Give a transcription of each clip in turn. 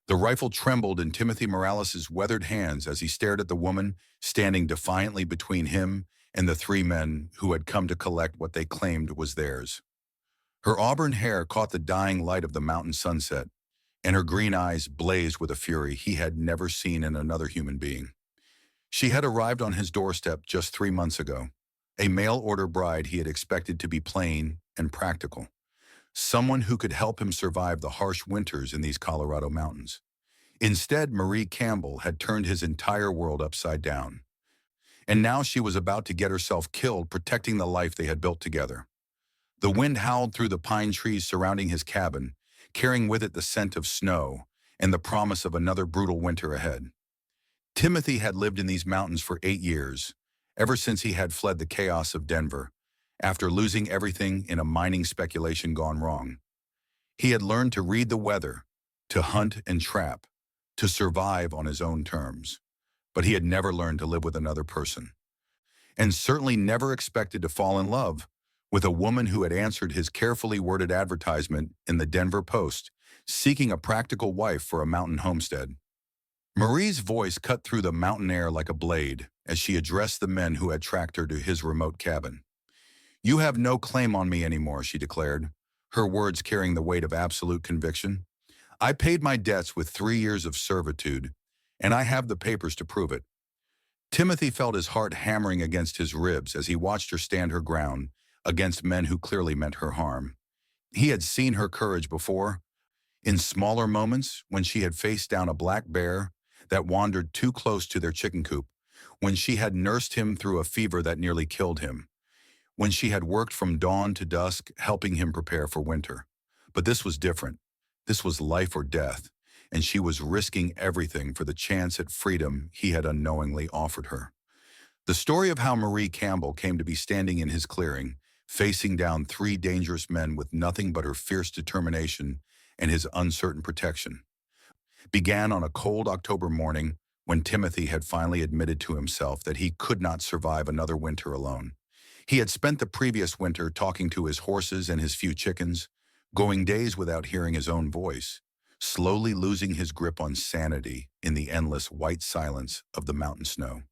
The rifle trembled in Timothy Morales's weathered hands as he stared at the woman standing defiantly between him and the three men who had come to collect what they claimed was theirs. Her auburn hair caught the dying light of the mountain sunset, and her green eyes blazed with a fury he had never seen in another human being. She had arrived on his doorstep just 3 months ago, a mail-order bride he had expected to be plain and practical, someone who could help him survive the harsh winters in these Colorado mountains. Instead, Marie Campbell had turned his entire world upside down, and now she was about to get herself killed protecting the life they had built together. The wind howled through the pine trees surrounding his cabin, carrying with it the scent of snow and the promise of another brutal winter ahead. Timothy had lived in these mountains for 8 years, ever since he had fled the chaos of Denver, after losing everything in a mining speculation gone wrong. He had learned to read the weather, to hunt and trap, to survive on his own terms. But he had never learned to live with another person, and certainly never expected to fall in love with a woman who had answered his carefully worded advertisement in the Denver Post, seeking a practical wife for a mountain homestead. Marie's voice cut through the mountain air like a blade as she addressed the men who had tracked her to his remote cabin. "You have no claim on me anymore," she declared, her words carrying the weight of absolute conviction. "I paid my debts with 3 years of servitude, and I have the papers to prove it." Timothy felt his heart hammering against his ribs as he watched her stand her ground against men who clearly meant her harm. He had seen her courage before, in smaller moments when she had faced down a black bear that wandered too close to their chicken coop, when she had nursed him through a fever that nearly killed him, when she had worked from dawn to dusk helping him prepare for winter. But this was different. This was life or death, and she was risking everything for the chance at freedom he had unknowingly offered her. The story of how Marie Campbell came to be standing in his clearing, facing down three dangerous men with nothing but her fierce determination and his uncertain protection, began on a cold October morning when Timothy had finally admitted to himself that he could not survive another winter alone. He had spent the previous winter talking to his horses and his few chickens, going days without hearing his own voice, slowly losing his grip on sanity in the endless white silence of the mountain snow.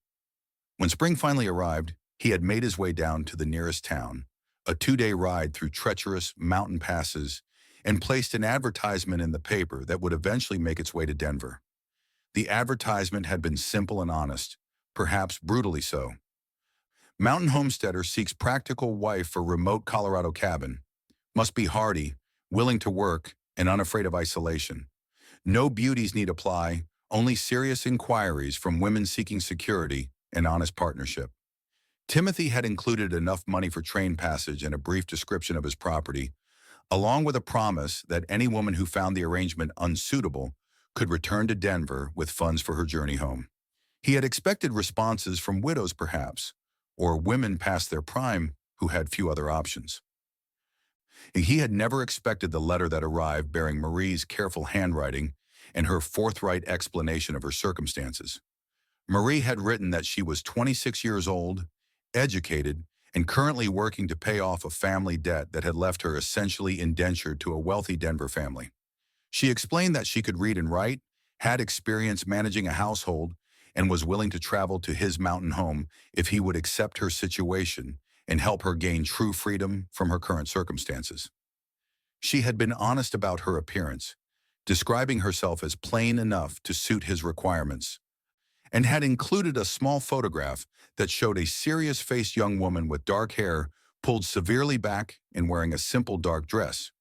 When spring finally arrived, he had made his way down to the nearest town, a 2-day ride through treacherous mountain passes, and placed an advertisement in the paper that would eventually make its way to Denver. The advertisement had been simple and honest, perhaps brutally so. "Mountain homesteader seeks practical wife for remote Colorado cabin. Must be hardy, willing to work, and unafraid of isolation. No beauties need apply, only serious inquiries from women seeking security and honest partnership." Timothy had included enough money for train passage and a brief description of his property, along with a promise that any woman who found the arrangement unsuitable could return to Denver with funds for her journey home. He had expected responses from widows perhaps, or women past their prime who had few other options. He had never expected the letter that arrived bearing Marie's careful handwriting and her forthright explanation of her circumstances. Marie had written that she was 26 years old, educated, and currently working to pay off a family debt that had left her essentially indentured to a wealthy Denver family. She explained that she could read and write, had experience managing a household, and was willing to travel to his mountain home if he would accept her situation and help her gain true freedom from her current circumstances. She had been honest about her appearance, describing herself as plain enough to suit his requirements, and had included a small photograph that showed a serious-faced young woman with dark hair pulled severely back and wearing a simple dark dress.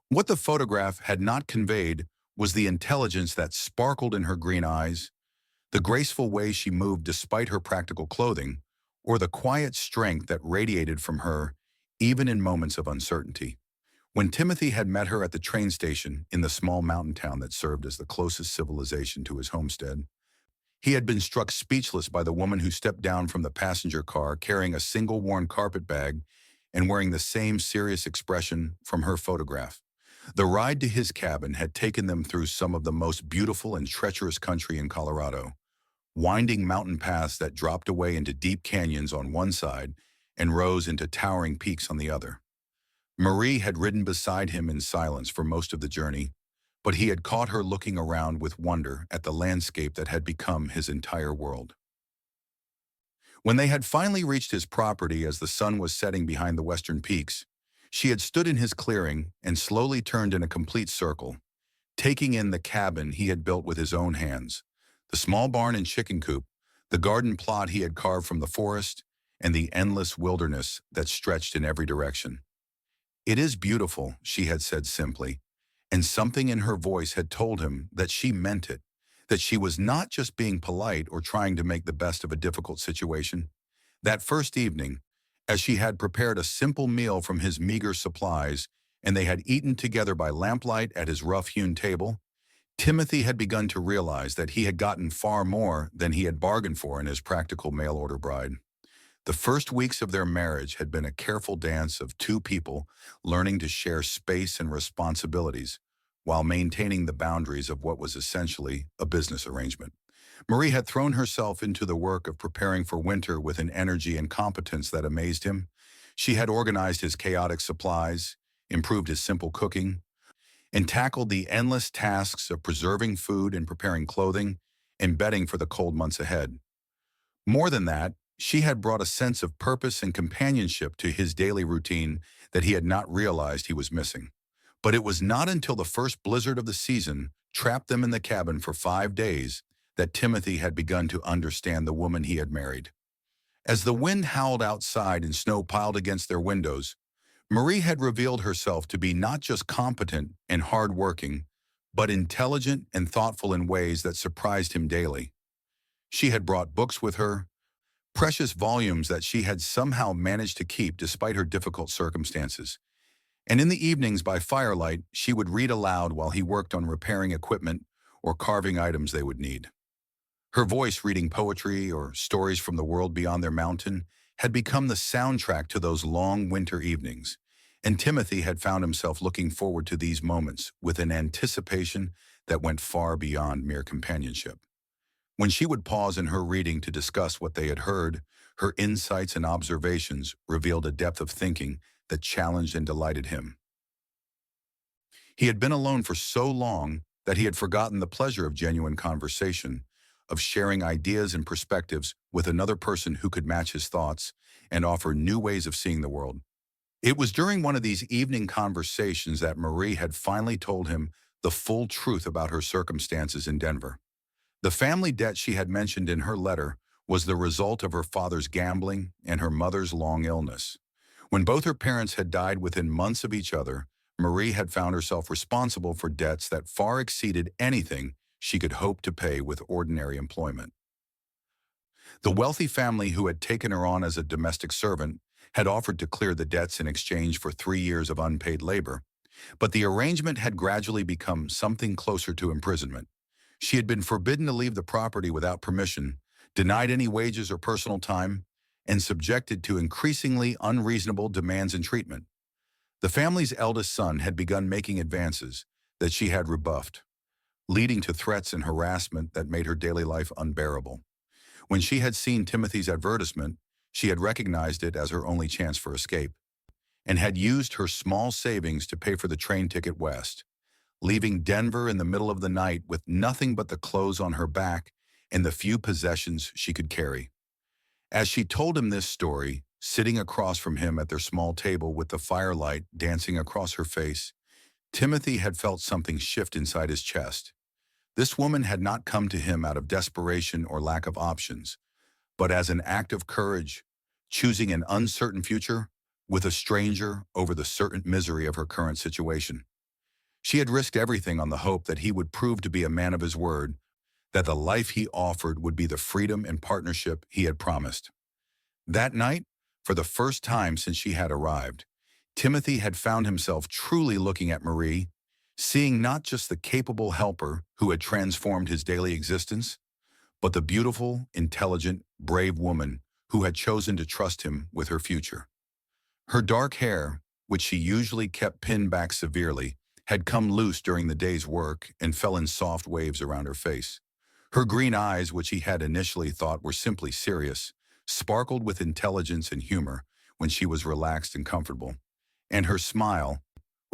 What the photograph had not conveyed was the intelligence that sparkled in her green eyes, the graceful way she moved despite her practical clothing, or the quiet strength that radiated from her even in moments of uncertainty. When Timothy had met her at the train station in the small mountain town that served as the closest civilization to his homestead, he had been struck speechless by the woman who stepped down from the passenger car carrying a single worn carpet bag and wearing the same serious expression from her photograph. The ride to his cabin had taken them through some of the most beautiful and treacherous country in Colorado, winding mountain paths that dropped away into deep canyons on one side and rose into towering peaks on the other. Marie had ridden beside him in silence for most of the journey, but he had caught her looking around with wonder at the landscape that had become his entire world. When they had finally reached his property as the sun was setting behind the western peaks, she had stood in his clearing and slowly turned in a complete circle, taking in the cabin he had built with his own hands, the small barn and chicken coop, the garden plot he had carved from the forest, and the endless wilderness that stretched in every direction. "It is beautiful," she had said simply, and something in her voice had told him that she meant it, that she was not just being polite or trying to make the best of a difficult situation. That first evening, as she had prepared a simple meal from his meager supplies, and they had eaten together by lamplight at his rough-hewn table, Timothy had begun to realize that he had gotten far more than he had bargained for in his practical mail-order bride. The first weeks of their marriage had been a careful dance of two people learning to share space and responsibilities while maintaining the boundaries of what was essentially a business arrangement. Marie had thrown herself into the work of preparing for winter with an energy and competence that amazed him. She had organized his chaotic supplies, improved his simple cooking, and tackled the endless tasks of preserving food and preparing clothing and bedding for the cold months ahead. More than that, she had brought a sense of purpose and companionship to his daily routine that he had not realized he was missing. But it was not until the first blizzard of the season trapped them in the cabin for 5 days that Timothy had begun to understand the woman he had married. As the wind howled outside and snow piled against their windows, Marie had revealed herself to be not just competent and hardworking, but intelligent and thoughtful in ways that surprised him daily. She had brought books with her, precious volumes that she had somehow managed to keep despite her difficult circumstances. And in the evenings by firelight, she would read aloud while he worked on repairing equipment or carving items they would need. Her voice reading poetry or stories from the world beyond their mountain had become the soundtrack to those long winter evenings, and Timothy had found himself looking forward to these moments with an anticipation that went far beyond mere companionship. When she would pause in her reading to discuss what they had heard, her insights and observations revealed a depth of thinking that challenged and delighted him. He had been alone for so long that he had forgotten the pleasure of genuine conversation, of sharing ideas and perspectives with another person who could match his thoughts and offer new ways of seeing the world. It was during one of these evening conversations that Marie had finally told him the full truth about her circumstances in Denver. The family debt she had mentioned in her letter was the result of her father's gambling and her mother's long illness. When both her parents had died within months of each other, Marie had found herself responsible for debts that far exceeded anything she could hope to pay with ordinary employment. The wealthy family who had taken her on as a domestic servant had offered to clear the debts in exchange for 3 years of unpaid labor, but the arrangement had gradually become something closer to imprisonment. She had been forbidden to leave the property without permission, denied any wages or personal time, and subjected to increasingly unreasonable demands and treatment. The family's eldest son had begun making advances that she had rebuffed, leading to threats and harassment that made her daily life unbearable. When she had seen Timothy's advertisement, she had recognized it as her only chance for escape, and had used her small savings to pay for the train ticket west, leaving Denver in the middle of the night with nothing but the clothes on her back and the few possessions she could carry. As she told him this story, sitting across from him at their small table with the firelight dancing across her face, Timothy had felt something shift inside his chest. This woman had not come to him out of desperation or lack of options, but as an act of courage, choosing an uncertain future with a stranger over the certain misery of her current situation. She had risked everything on the hope that he would prove to be a man of his word, that the life he offered would be the freedom and partnership he had promised. That night, for the first time since she had arrived, Timothy had found himself truly looking at Marie, seeing not just the capable helper who had transformed his daily existence, but the beautiful, intelligent, brave woman who had chosen to trust him with her future. Her dark hair, which she usually kept pinned back severely, had come loose during the day's work and fell in soft waves around her face. Her green eyes, which he had initially thought were simply serious, sparkled with intelligence and humor when she was relaxed and comfortable. And her smile,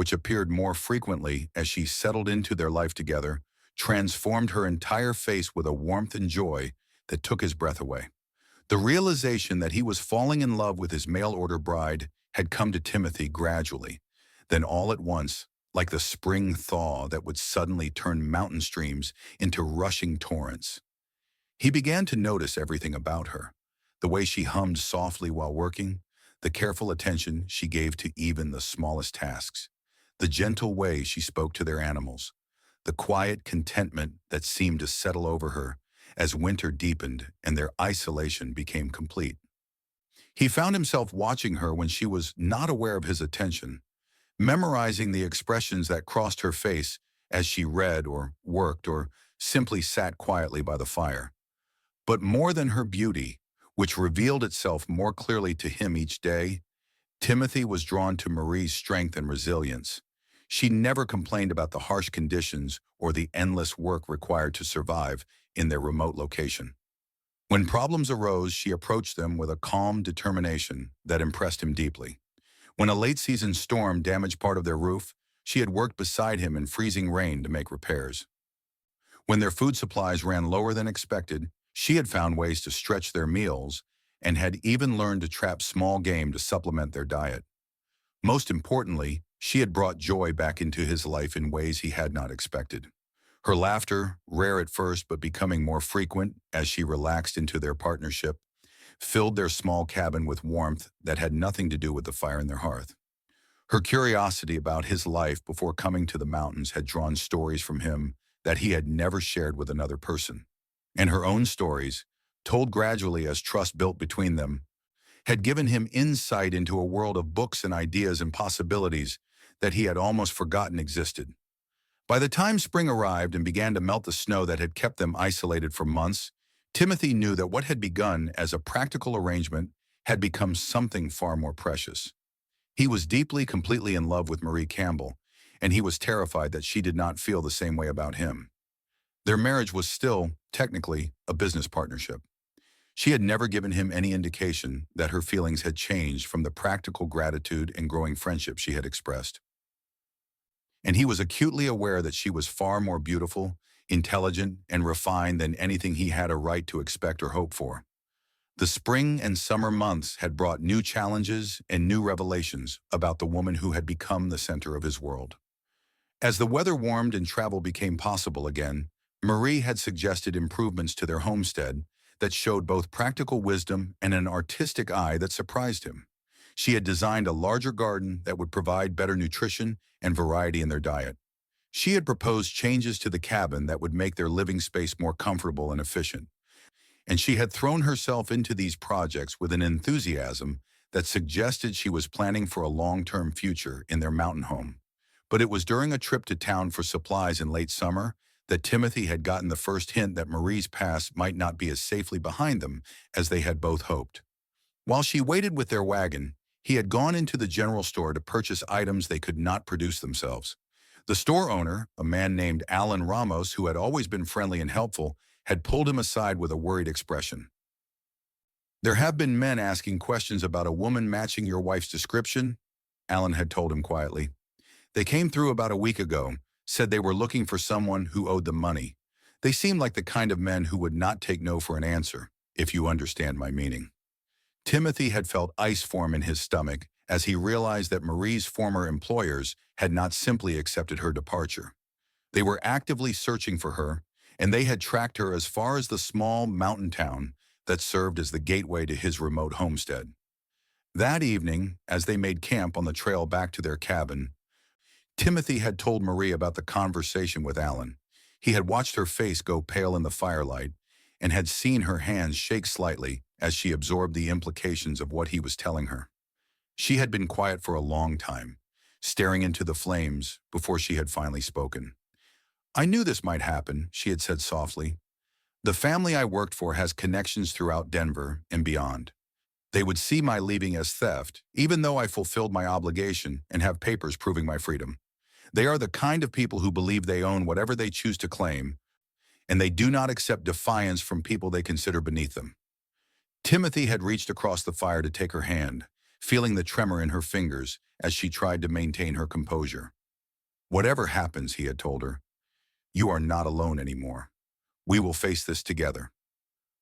which appeared more frequently as she settled into their life together, transformed her entire face with a warmth and joy that took his breath away. The realization that he was falling in love with his mail-order bride had come to Timothy gradually. Then all at once, like the spring thaw that would suddenly turn mountain streams into rushing torrents, he began to notice everything about her. The way she hummed softly while working, the careful attention she gave to even the smallest tasks, the gentle way she spoke to their animals, the quiet contentment that seemed to settle over her as winter deepened and their isolation became complete. He found himself watching her when she was not aware of his attention, memorizing the expressions that crossed her face as she read or worked or simply sat quietly by the fire. But more than her beauty, which revealed itself more clearly to him each day, Timothy was drawn to Marie's strength and resilience. She never complained about the harsh conditions or the endless work required to survive in their remote location. When problems arose, she approached them with a calm determination that impressed him deeply. When a late-season storm damaged part of their roof, she had worked beside him in freezing rain to make repairs. When their food supplies ran lower than expected, she had found ways to stretch their meals and had even learned to trap small game to supplement their diet. Most importantly, she had brought joy back into his life in ways he had not expected. Her laughter, rare at first but becoming more frequent as she relaxed into their partnership, filled their small cabin with warmth that had nothing to do with the fire in their hearth. Her curiosity about his life before coming to the mountains had drawn stories from him that he had never shared with another person. And her own stories, told gradually as trust built between them, had given him insight into a world of books and ideas and possibilities that he had almost forgotten existed. By the time spring arrived and began to melt the snow that had kept them isolated for months, Timothy knew that what had begun as a practical arrangement had become something far more precious. He was deeply, completely in love with Marie Campbell, and he was terrified that she did not feel the same way about him. Their marriage was still, technically, a business partnership. She had never given him any indication that her feelings had changed from the practical gratitude and growing friendship she had expressed. And he was acutely aware that she was far more beautiful, intelligent, and refined than anything he had a right to expect or hope for. The spring and summer months had brought new challenges and new revelations about the woman who had become the center of his world. As the weather warmed and travel became possible again, Marie had suggested improvements to their homestead that showed both practical wisdom and an artistic eye that surprised him. She had designed a larger garden that would provide better nutrition and variety in their diet. She had proposed changes to the cabin that would make their living space more comfortable and efficient. And she had thrown herself into these projects with an enthusiasm that suggested she was planning for a long-term future in their mountain home. But it was during a trip to town for supplies in late summer that Timothy had gotten the first hint that Marie's past might not be as safely behind them as they had both hoped. While she waited with their wagon, he had gone into the general store to purchase items they could not produce themselves. The store owner, a man named Alan Ramos, who had always been friendly and helpful, had pulled him aside with a worried expression. "There have been men asking questions about a woman matching your wife's description," Alan had told him quietly. "They came through about a week ago, said they were looking for someone who owed them money. They seemed like the kind of men who would not take no for an answer, if you understand my meaning." Timothy had felt ice form in his stomach as he realized that Marie's former employers had not simply accepted her departure. They were actively searching for her, and they had tracked her as far as the small mountain town that served as the gateway to his remote homestead. That evening, as they made camp on the trail back to their cabin, Timothy had told Marie about the conversation with Alan. He had watched her face go pale in the firelight and had seen her hands shake slightly as she absorbed the implications of what he was telling her. She had been quiet for a long time, staring into the flames before she had finally spoken. "I knew this might happen," she had said softly. "The family I worked for has connections throughout Denver and beyond. They would see my leaving as theft, even though I fulfilled my obligation and have papers proving my freedom. They are the kind of people who believe they own whatever they choose to claim, and they do not accept defiance from people they consider beneath them." Timothy had reached across the fire to take her hand, feeling the tremor in her fingers as she tried to maintain her composure. "Whatever happens," he had told her, "you are not alone anymore. We will face this together."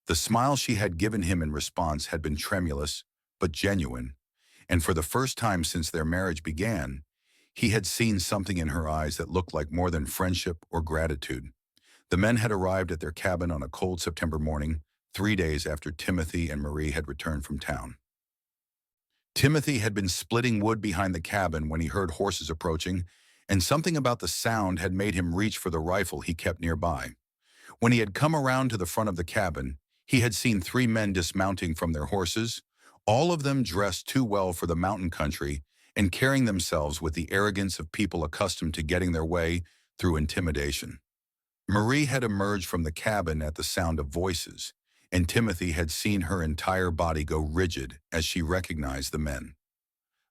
The smile she had given him in response had been tremulous, but genuine, and for the first time since their marriage began, he had seen something in her eyes that looked like more than friendship or gratitude. The men had arrived at their cabin on a cold September morning, 3 days after Timothy and Marie had returned from town. Timothy had been splitting wood behind the cabin when he heard horses approaching, and something about the sound had made him reach for the rifle he kept nearby. When he had come around to the front of the cabin, he had seen 3 men dismounting from their horses, all of them dressed too well for the mountain country and carrying themselves with the arrogance of people accustomed to getting their way through intimidation. Marie had emerged from the cabin at the sound of voices, and Timothy had seen her entire body go rigid as she recognized the men.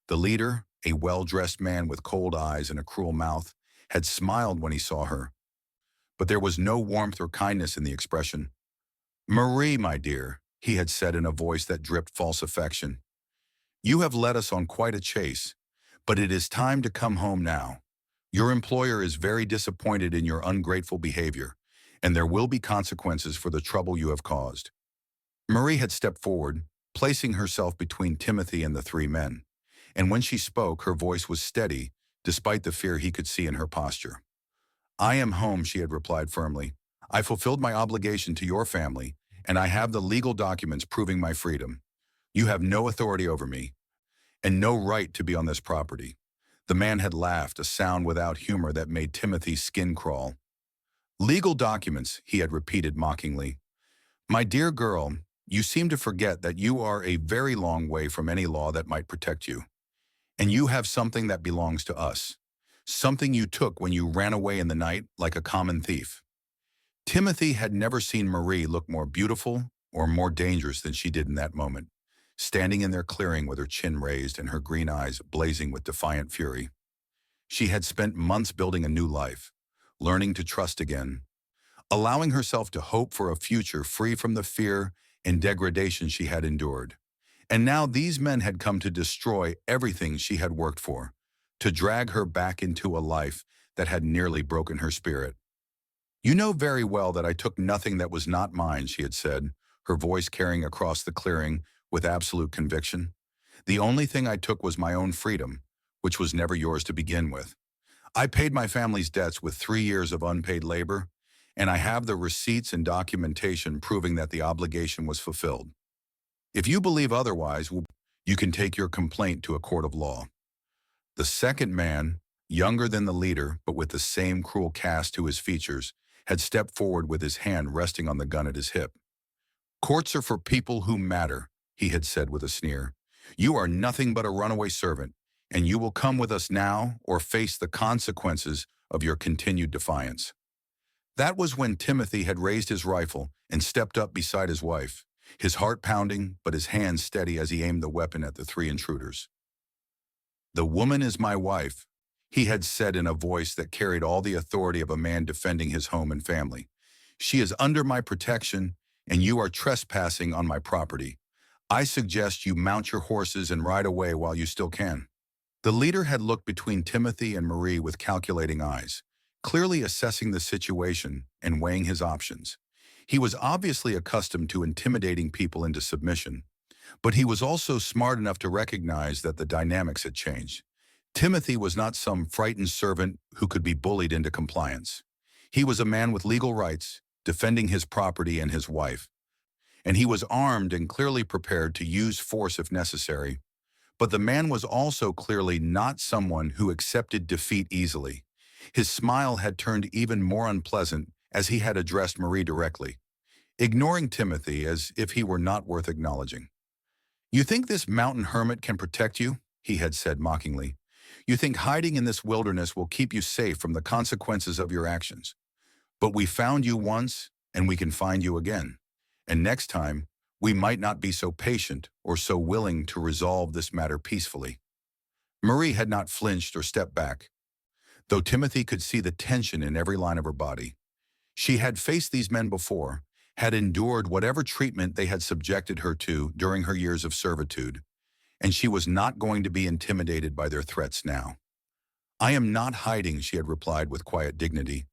The leader, a well-dressed man with cold eyes and a cruel mouth, had smiled when he saw her, but there was no warmth or kindness in the expression. "Marie, my dear," he had said in a voice that dripped false affection, "you have led us on quite a chase, but it is time to come home now. Your employer is very disappointed in your ungrateful behavior, and there will be consequences for the trouble you have caused." Marie had stepped forward, placing herself between Timothy and the 3 men, and when she spoke, her voice was steady, despite the fear he could see in her posture. "I am home," she had replied firmly. "I fulfilled my obligation to your family, and I have the legal documents proving my freedom. You have no authority over me, and no right to be on this property." The man had laughed, a sound without humor that made Timothy's skin crawl. "Legal documents," he had repeated mockingly. "My dear girl, you seem to forget that you are a very long way from any law that might protect you. And you have something that belongs to us. Something you took when you ran away in the night like a common thief." Timothy had never seen Marie look more beautiful or more dangerous than she did in that moment, standing in their clearing with her chin raised and her green eyes blazing with defiant fury. She had spent months building a new life, learning to trust again, allowing herself to hope for a future free from the fear and degradation she had endured. And now these men had come to destroy everything she had worked for, to drag her back into a life that had nearly broken her spirit. "You know very well that I took nothing that was not mine," she had said, her voice carrying across the clearing with absolute conviction. "The only thing I took was my own freedom, which was never yours to begin with. I paid my family's debts with 3 years of unpaid labor, and I have the receipts and documentation proving that the obligation was fulfilled. If you believe otherwise, you can take your complaint to a court of law." The second man, younger than the leader but with the same cruel cast to his features, had stepped forward with his hand resting on the gun at his hip. "Courts are for people who matter," he had said with a sneer. "You are nothing but a runaway servant, and you will come with us now or face the consequences of your continued defiance." That was when Timothy had raised his rifle and stepped up beside his wife, his heart pounding but his hands steady as he aimed the weapon at the 3 intruders. "The woman is my wife," he had said in a voice that carried all the authority of a man defending his home and family. "She is under my protection, and you are trespassing on my property. I suggest you mount your horses and ride away while you still can." The leader had looked between Timothy and Marie with calculating eyes, clearly assessing the situation and weighing his options. He was obviously accustomed to intimidating people into submission, but he was also smart enough to recognize that the dynamics had changed. Timothy was not some frightened servant who could be bullied into compliance. He was a man with legal rights, defending his property and his wife. And he was armed and clearly prepared to use force if necessary. But the man was also clearly not someone who accepted defeat easily. His smile had turned even more unpleasant as he had addressed Marie directly, ignoring Timothy as if he were not worth acknowledging. "You think this mountain hermit can protect you?" he had said mockingly. "You think hiding in this wilderness will keep you safe from the consequences of your actions? But we found you once, and we can find you again. And next time, we might not be so patient or so willing to resolve this matter peacefully." Marie had not flinched or stepped back, though Timothy could see the tension in every line of her body. She had faced these men before, had endured whatever treatment they had subjected her to during her years of servitude, and she was not going to be intimidated by their threats now. "I am not hiding," she had replied with quiet dignity.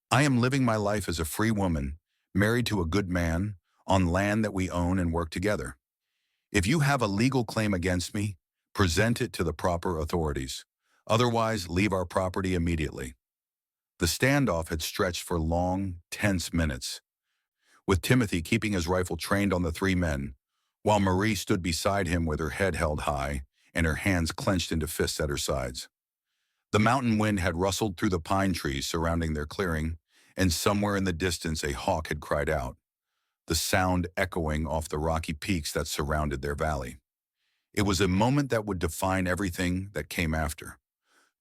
"I am living my life as a free woman, married to a good man, on land that we own and work together. If you have a legal claim against me, present it to the proper authorities. Otherwise, leave our property immediately." The standoff had stretched for long, tense minutes, with Timothy keeping his rifle trained on the three men, while Marie stood beside him with her head held high and her hands clenched into fists at her sides. The mountain wind had rustled through the pine trees surrounding their clearing, and somewhere in the distance a hawk had cried out, the sound echoing off the rocky peaks that surrounded their valley. It was a moment that would define everything that came after,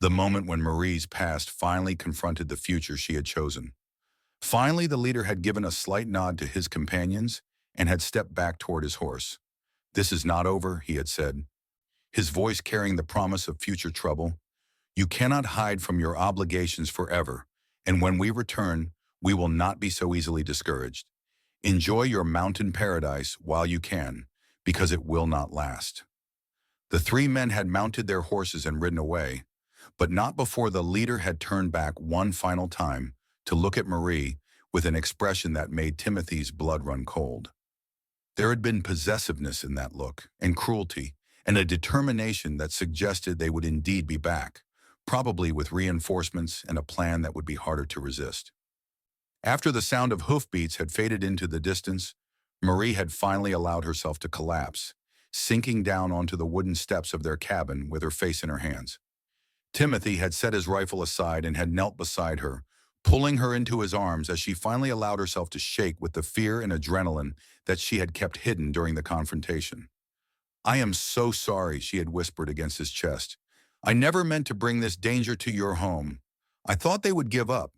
the moment when Marie's past finally confronted the future she had chosen. Finally, the leader had given a slight nod to his companions and had stepped back toward his horse. "This is not over," he had said, his voice carrying the promise of future trouble. "You cannot hide from your obligations forever, and when we return, we will not be so easily discouraged. Enjoy your mountain paradise while you can, because it will not last." The three men had mounted their horses and ridden away, but not before the leader had turned back one final time to look at Marie with an expression that made Timothy's blood run cold. There had been possessiveness in that look, and cruelty, and a determination that suggested they would indeed be back, probably with reinforcements and a plan that would be harder to resist. After the sound of hoofbeats had faded into the distance, Marie had finally allowed herself to collapse, sinking down onto the wooden steps of their cabin with her face in her hands. Timothy had set his rifle aside and had knelt beside her, pulling her into his arms as she finally allowed herself to shake with the fear and adrenaline that she had kept hidden during the confrontation. "I am so sorry," she had whispered against his chest. "I never meant to bring this danger to your home. I thought they would give up,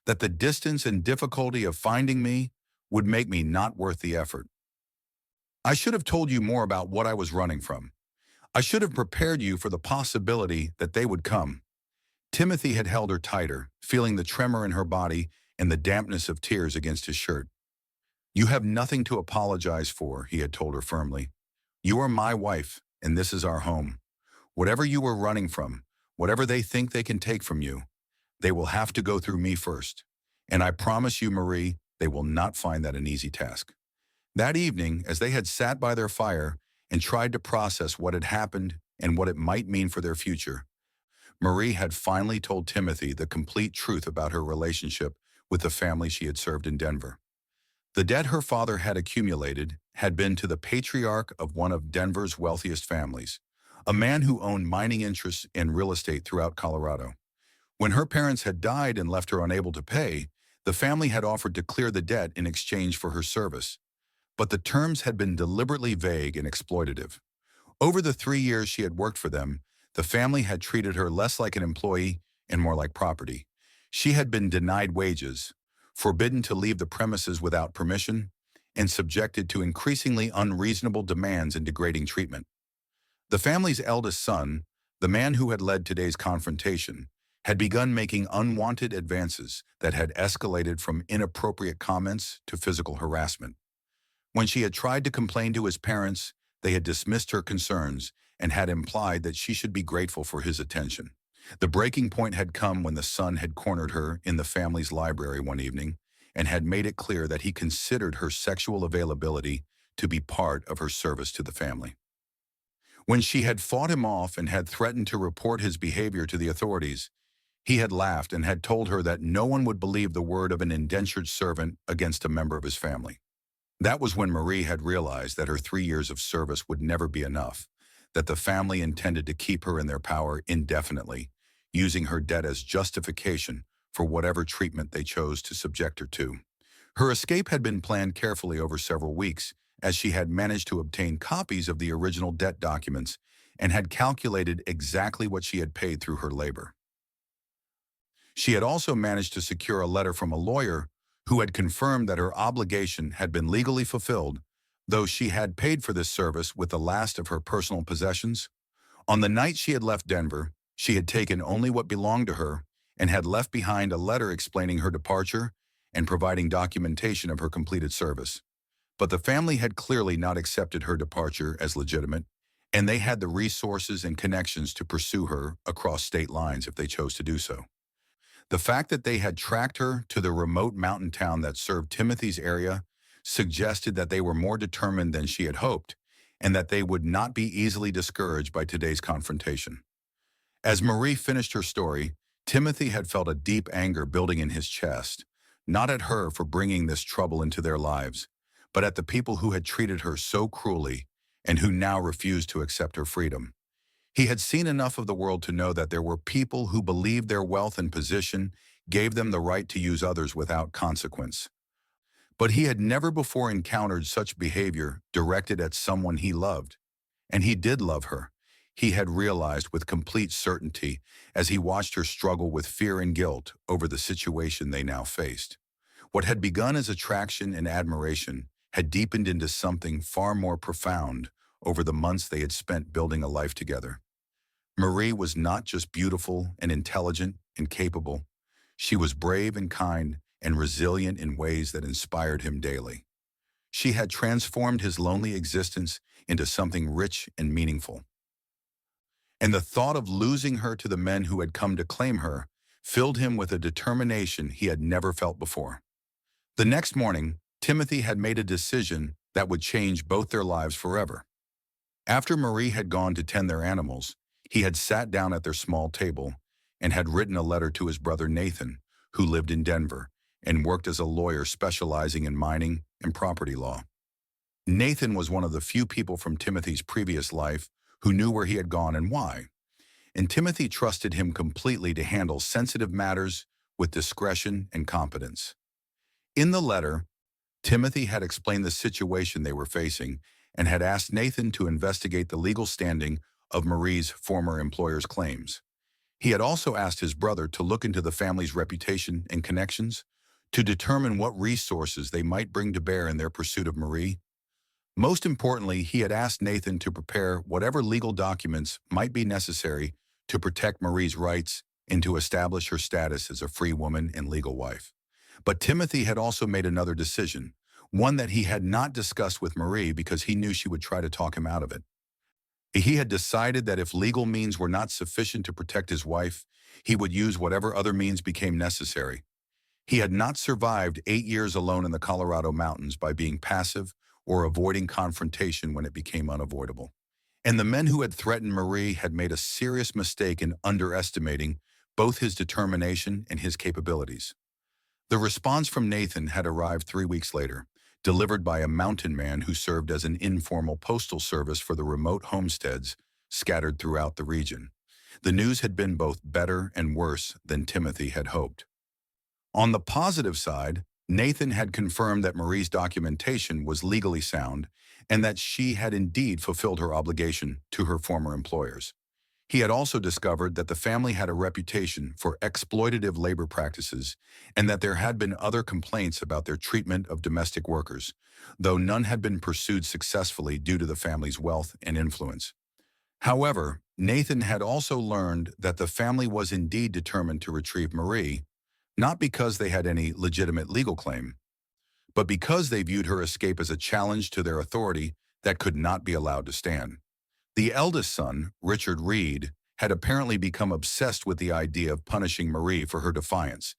that the distance and difficulty of finding me would make me not worth the effort. I should have told you more about what I was running from. I should have prepared you for the possibility that they would come." Timothy had held her tighter, feeling the tremor in her body and the dampness of tears against his shirt. "You have nothing to apologize for," he had told her firmly. "You are my wife, and this is our home. Whatever you were running from, whatever they think they can take from you, they will have to go through me first. And I promise you, Marie, they will not find that an easy task." That evening, as they had sat by their fire and tried to process what had happened and what it might mean for their future, Marie had finally told Timothy the complete truth about her relationship with the family she had served in Denver. The debt her father had accumulated had been to the patriarch of one of Denver's wealthiest families, a man who owned mining interests in real estate throughout Colorado. When her parents had died and left her unable to pay, the family had offered to clear the debt in exchange for her service. But the terms had been deliberately vague and exploitative. Over the 3 years she had worked for them, the family had treated her less like an employee and more like property. She had been denied wages, forbidden to leave the premises without permission, and subjected to increasingly unreasonable demands and degrading treatment. The family's eldest son, the man who had led today's confrontation, had begun making unwanted advances that had escalated from inappropriate comments to physical harassment. When she had tried to complain to his parents, they had dismissed her concerns and had implied that she should be grateful for his attention. The breaking point had come when the son had cornered her in the family's library one evening and had made it clear that he considered her sexual availability to be part of her service to the family. When she had fought him off and had threatened to report his behavior to the authorities, he had laughed and had told her that no one would believe the word of an indentured servant against a member of his family. That was when Marie had realized that her 3 years of service would never be enough, that the family intended to keep her in their power indefinitely, using her debt as justification for whatever treatment they chose to subject her to. Her escape had been planned carefully over several weeks, as she had managed to obtain copies of the original debt documents and had calculated exactly what she had paid through her labor. She had also managed to secure a letter from a lawyer who had confirmed that her obligation had been legally fulfilled, though she had paid for this service with the last of her personal possessions. On the night she had left Denver, she had taken only what belonged to her and had left behind a letter explaining her departure and providing documentation of her completed service. But the family had clearly not accepted her departure as legitimate, and they had the resources and connections to pursue her across state lines if they chose to do so. The fact that they had tracked her to the remote mountain town that served Timothy's area suggested that they were more determined than she had hoped, and that they would not be easily discouraged by today's confrontation. As Marie finished her story, Timothy had felt a deep anger building in his chest, not at her for bringing this trouble into their lives, but at the people who had treated her so cruelly and who now refused to accept her freedom. He had seen enough of the world to know that there were people who believed their wealth and position gave them the right to use others without consequence. But he had never before encountered such behavior directed at someone he loved. And he did love her. He had realized with complete certainty as he watched her struggle with fear and guilt over the situation they now faced. What had begun as attraction and admiration had deepened into something far more profound over the months they had spent building a life together. Marie was not just beautiful and intelligent and capable. She was brave and kind and resilient in ways that inspired him daily. She had transformed his lonely existence into something rich and meaningful. And the thought of losing her to the men who had come to claim her filled him with a determination he had never felt before. The next morning, Timothy had made a decision that would change both their lives forever. After Marie had gone to tend their animals, he had sat down at their small table and had written a letter to his brother Nathan, who lived in Denver and worked as a lawyer specializing in mining and property law. Nathan was one of the few people from Timothy's previous life who knew where he had gone and why, and Timothy trusted him completely to handle sensitive matters with discretion and competence. In the letter, Timothy had explained the situation they were facing and had asked Nathan to investigate the legal standing of Marie's former employer's claims. He had also asked his brother to look into the family's reputation and connections to determine what resources they might bring to bear in their pursuit of Marie. Most importantly, he had asked Nathan to prepare whatever legal documents might be necessary to protect Marie's rights and to establish her status as a free woman and legal wife. But Timothy had also made another decision, one that he had not discussed with Marie because he knew she would try to talk him out of it. He had decided that if legal means were not sufficient to protect his wife, he would use whatever other means became necessary. He had not survived 8 years alone in the Colorado mountains by being passive or avoiding confrontation when it became unavoidable. And the men who had threatened Marie had made a serious mistake in underestimating both his determination and his capabilities. The response from Nathan had arrived 3 weeks later, delivered by a mountain man who served as an informal postal service for the remote homesteads scattered throughout the region. The news had been both better and worse than Timothy had hoped. On the positive side, Nathan had confirmed that Marie's documentation was legally sound and that she had indeed fulfilled her obligation to her former employers. He had also discovered that the family had a reputation for exploitative labor practices and that there had been other complaints about their treatment of domestic workers, though none had been pursued successfully due to the family's wealth and influence. However, Nathan had also learned that the family was indeed determined to retrieve Marie, not because they had any legitimate legal claim, but because they viewed her escape as a challenge to their authority that could not be allowed to stand. The eldest son, Richard Reed, had apparently become obsessed with the idea of punishing Marie for her defiance,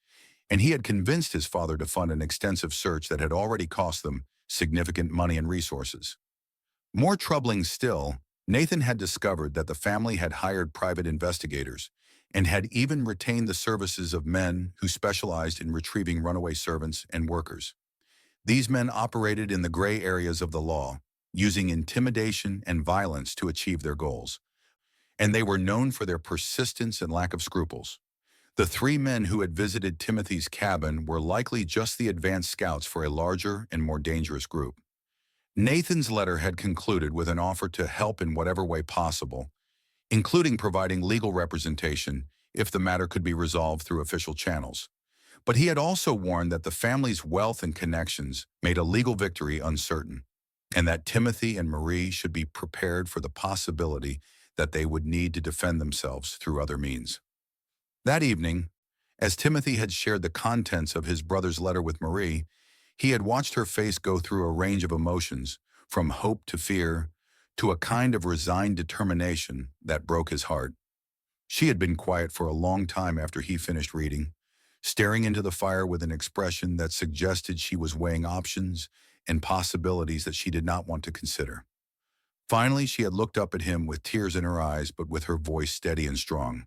and he had convinced his father to fund an extensive search that had already cost them significant money and resources. More troubling still, Nathan had discovered that the family had hired private investigators and had even retained the services of men who specialized in retrieving runaway servants and workers. These men operated in the gray areas of the law, using intimidation and violence to achieve their goals, and they were known for their persistence and lack of scruples. The 3 men who had visited Timothy's cabin were likely just the advance scouts for a larger and more dangerous group. Nathan's letter had concluded with an offer to help in whatever way possible, including providing legal representation if the matter could be resolved through official channels. But he had also warned that the family's wealth and connections made a legal victory uncertain, and that Timothy and Marie should be prepared for the possibility that they would need to defend themselves through other means. That evening, as Timothy had shared the contents of his brother's letter with Marie, he had watched her face go through a range of emotions, from hope to fear, to a kind of resigned determination that broke his heart. She had been quiet for a long time after he finished reading, staring into the fire with an expression that suggested she was weighing options and possibilities that she did not want to consider. Finally, she had looked up at him with tears in her eyes, but with her voice steady and strong.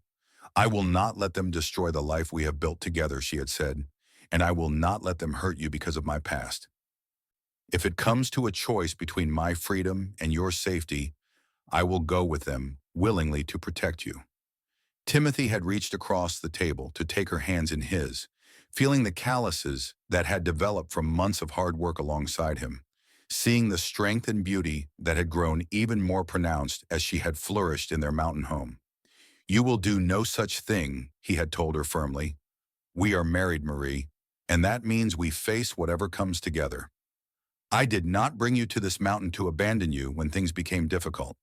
"I will not let them destroy the life we have built together," she had said, "and I will not let them hurt you because of my past. If it comes to a choice between my freedom and your safety, I will go with them, willingly to protect you." Timothy had reached across the table to take her hands in his, feeling the calluses that had developed from months of hard work alongside him, seeing the strength and beauty that had grown even more pronounced as she had flourished in their mountain home. "You will do no such thing," he had told her firmly. "We are married, Marie, and that means we face whatever comes together. I did not bring you to this mountain to abandon you when things became difficult.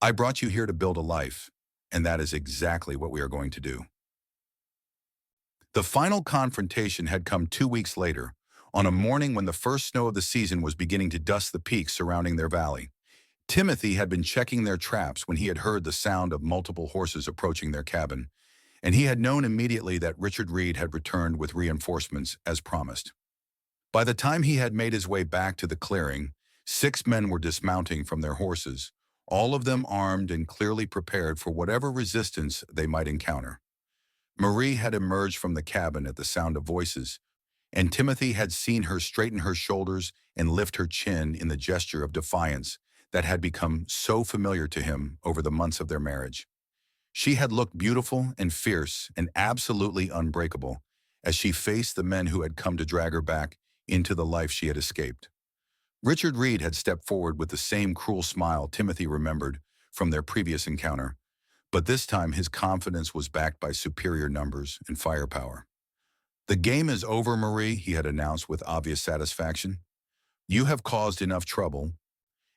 I brought you here to build a life, and that is exactly what we are going to do." The final confrontation had come 2 weeks later, on a morning when the first snow of the season was beginning to dust the peaks surrounding their valley. Timothy had been checking their traps when he had heard the sound of multiple horses approaching their cabin, and he had known immediately that Richard Reed had returned with reinforcements as promised. By the time he had made his way back to the clearing, 6 men were dismounting from their horses, all of them armed and clearly prepared for whatever resistance they might encounter. Marie had emerged from the cabin at the sound of voices, and Timothy had seen her straighten her shoulders and lift her chin in the gesture of defiance that had become so familiar to him over the months of their marriage. She had looked beautiful and fierce and absolutely unbreakable as she faced the men who had come to drag her back into the life she had escaped. Richard Reed had stepped forward with the same cruel smile Timothy remembered from their previous encounter, but this time his confidence was backed by superior numbers and firepower. "The game is over, Marie," he had announced with obvious satisfaction. "You have caused enough trouble,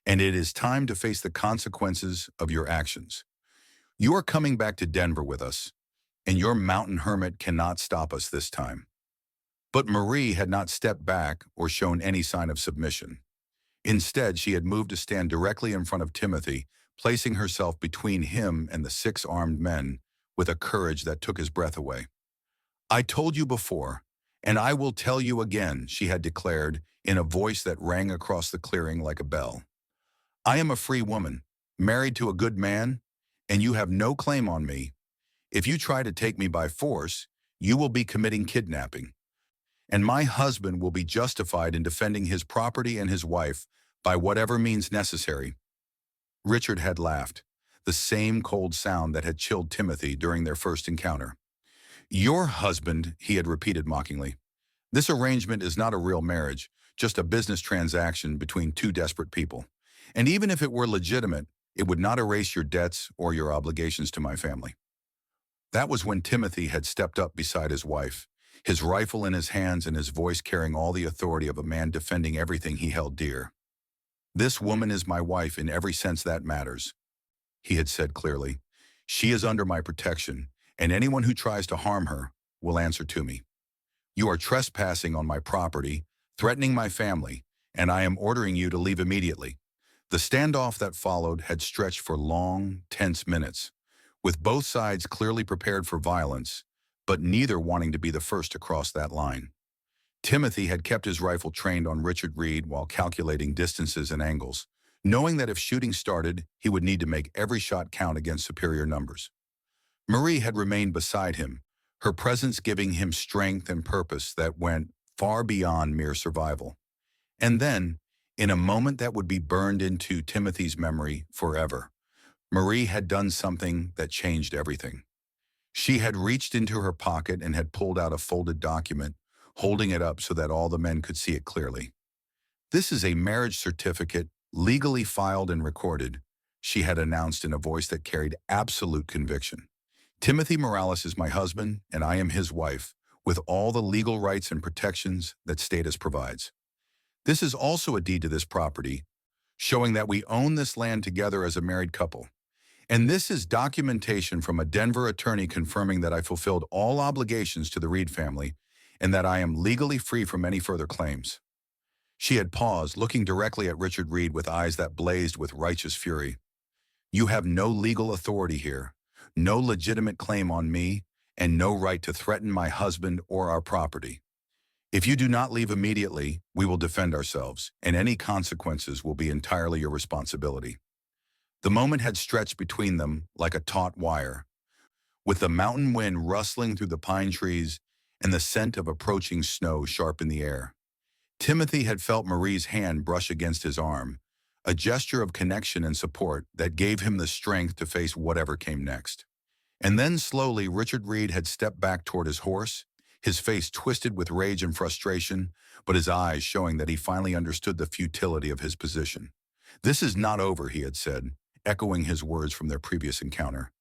and it is time to face the consequences of your actions. You are coming back to Denver with us, and your mountain hermit cannot stop us this time." But Marie had not stepped back or shown any sign of submission. Instead, she had moved to stand directly in front of Timothy, placing herself between him and the 6 armed men with a courage that took his breath away. "I told you before, and I will tell you again," she had declared in a voice that rang across the clearing like a bell. "I am a free woman, married to a good man, and you have no claim on me. If you try to take me by force, you will be committing kidnapping, and my husband will be justified in defending his property and his wife by whatever means necessary." Richard had laughed, the same cold sound that had chilled Timothy during their first encounter. "Your husband," he had repeated mockingly. "This arrangement is not a real marriage, just a business transaction between 2 desperate people. And even if it were legitimate, it would not erase your debts or your obligations to my family." That was when Timothy had stepped up beside his wife, his rifle in his hands and his voice carrying all the authority of a man defending everything he held dear. "This woman is my wife in every sense that matters," he had said clearly. "She is under my protection, and anyone who tries to harm her will answer to me. You are trespassing on my property, threatening my family, and I am ordering you to leave immediately." The standoff that followed had stretched for long, tense minutes, with both sides clearly prepared for violence, but neither wanting to be the first to cross that line. Timothy had kept his rifle trained on Richard Reed while calculating distances and angles, knowing that if shooting started, he would need to make every shot count against superior numbers. Marie had remained beside him, her presence giving him strength and purpose that went far beyond mere survival. And then, in a moment that would be burned into Timothy's memory forever, Marie had done something that changed everything. She had reached into her pocket and had pulled out a folded document, holding it up so that all the men could see it clearly. "This is a marriage certificate, legally filed and recorded," she had announced in a voice that carried absolute conviction. "Timothy Morales is my husband, and I am his wife, with all the legal rights and protections that status provides. This is also a deed to this property, showing that we own this land together as a married couple. And this is documentation from a Denver attorney confirming that I fulfilled all obligations to the Reed family and that I am legally free from any further claims." She had paused, looking directly at Richard Reed with eyes that blazed with righteous fury. You have no legal authority here, no legitimate claim on me, and no right to threaten my husband or our property. If you do not leave immediately, we will defend ourselves, and any consequences will be entirely your responsibility. The moment had stretched between them like a taut wire, with the mountain wind rustling through the pine trees and the scent of approaching snow sharp in the air. Timothy had felt Marie's hand brush against his arm, a gesture of connection and support that gave him the strength to face whatever came next. And then slowly Richard Reed had stepped back toward his horse, his face twisted with rage and frustration, but his eyes showing that he finally understood the futility of his position. This is not over, he had said, echoing his words from their previous encounter.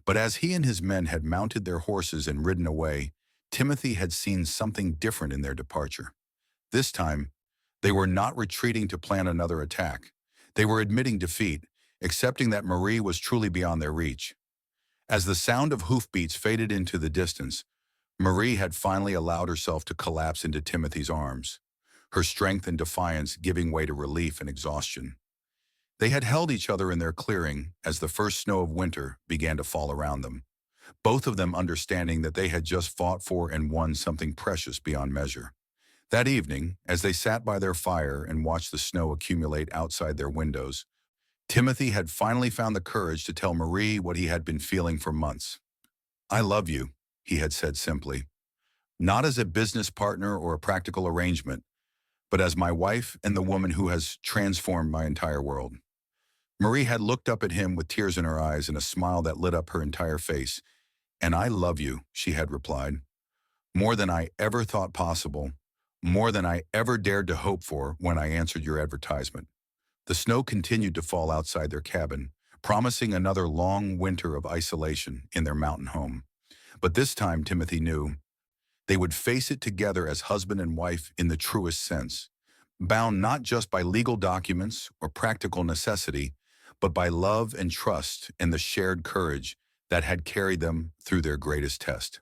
But as he and his men had mounted their horses and ridden away, Timothy had seen something different in their departure. This time, they were not retreating to plan another attack. They were admitting defeat, accepting that Marie was truly beyond their reach. As the sound of hoofbeats faded into the distance, Marie had finally allowed herself to collapse into Timothy's arms, her strength and defiance giving way to relief and exhaustion. They had held each other in their clearing as the first snow of winter began to fall around them, both of them understanding that they had just fought for and won something precious beyond measure. That evening, as they sat by their fire and watched the snow accumulate outside their windows, Timothy had finally found the courage to tell Marie what he had been feeling for months. I love you, he had said simply, not as a business partner or a practical arrangement, but as my wife and the woman who has transformed my entire world. Marie had looked up at him with tears in her eyes and a smile that lit up her entire face. And I love you, she had replied, more than I ever thought possible, more than I ever dared to hope for when I answered your advertisement. The snow continued to fall outside their cabin, promising another long winter of isolation in their mountain home. But this time, Timothy knew, they would face it together as husband and wife in the truest sense, bound not just by legal documents or practical necessity, but by love and trust and the shared courage that had carried them through their greatest test.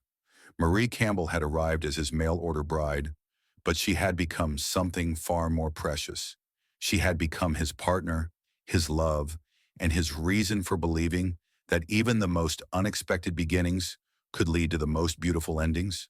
Marie Campbell had arrived as his mail-order bride, but she had become something far more precious. She had become his partner, his love, and his reason for believing that even the most unexpected beginnings could lead to the most beautiful endings.